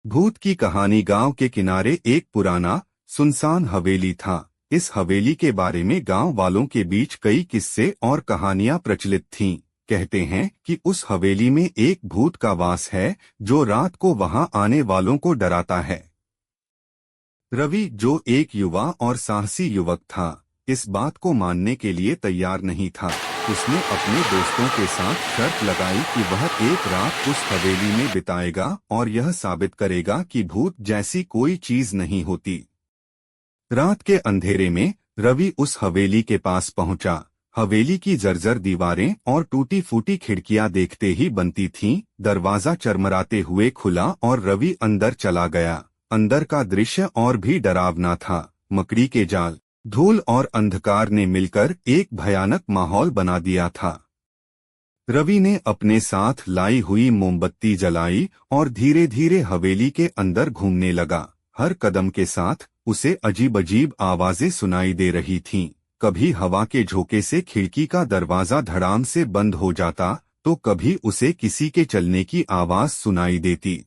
भूत की कहानी। गांव के किनारे एक पुराना सुनसान हवेली था। इस हवेली के बारे में गांव वालों के बीच कई किस्से और कहानियां प्रचलित थीं। कहते हैं कि उस हवेली में एक भूत का वास है जो रात को वहां आने वालों को डराता है। रवि, जो एक युवा और साहसी युवक था, इस बात को मानने के लिए तैयार नहीं था। उसने अपने दोस्तों के साथ शर्त लगाई कि वह एक रात उस हवेली में बिताएगा और यह साबित करेगा कि भूत जैसी कोई चीज नहीं होती। रात के अंधेरे में रवि उस हवेली के पास पहुंचा। हवेली की जर्जर दीवारें और टूटी फूटी खिड़कियां देखते ही बनती थीं। दरवाजा चरमराते हुए खुला और रवि अंदर चला गया। अंदर का दृश्य और भी डरावना था। मकड़ी के जाल, धूल और अंधकार ने मिलकर एक भयानक माहौल बना दिया था। रवि ने अपने साथ लाई हुई मोमबत्ती जलाई और धीरे धीरे हवेली के अंदर घूमने लगा। हर कदम के साथ उसे अजीब अजीब आवाजें सुनाई दे रही थीं। कभी हवा के झोंके से खिड़की का दरवाजा धड़ाम से बंद हो जाता, तो कभी उसे किसी के चलने की आवाज सुनाई देती।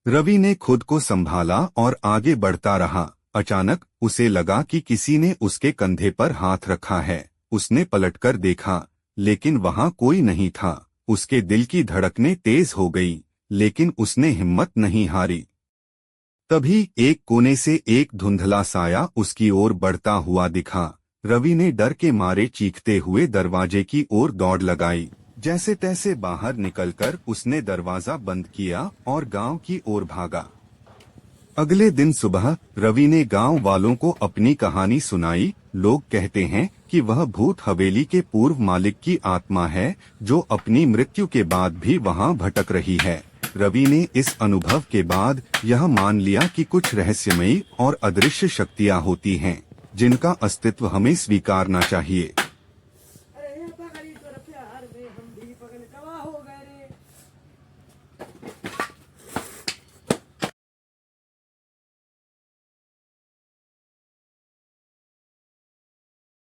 रवि ने खुद को संभाला और आगे बढ़ता रहा। अचानक उसे लगा कि किसी ने उसके कंधे पर हाथ रखा है। उसने पलटकर देखा, लेकिन वहां कोई नहीं था। उसके दिल की धड़कनें तेज हो गई, लेकिन उसने हिम्मत नहीं हारी। तभी एक कोने से एक धुंधला साया उसकी ओर बढ़ता हुआ दिखा। रवि ने डर के मारे चीखते हुए दरवाजे की ओर दौड़ लगाई। जैसे तैसे बाहर निकलकर उसने दरवाजा बंद किया और गांव की ओर भागा। अगले दिन सुबह रवि ने गांव वालों को अपनी कहानी सुनाई। लोग कहते हैं कि वह भूत हवेली के पूर्व मालिक की आत्मा है, जो अपनी मृत्यु के बाद भी वहां भटक रही है। रवि ने इस अनुभव के बाद यह मान लिया कि कुछ रहस्यमयी और अदृश्य शक्तियां होती हैं, जिनका अस्तित्व हमें स्वीकारना चाहिए।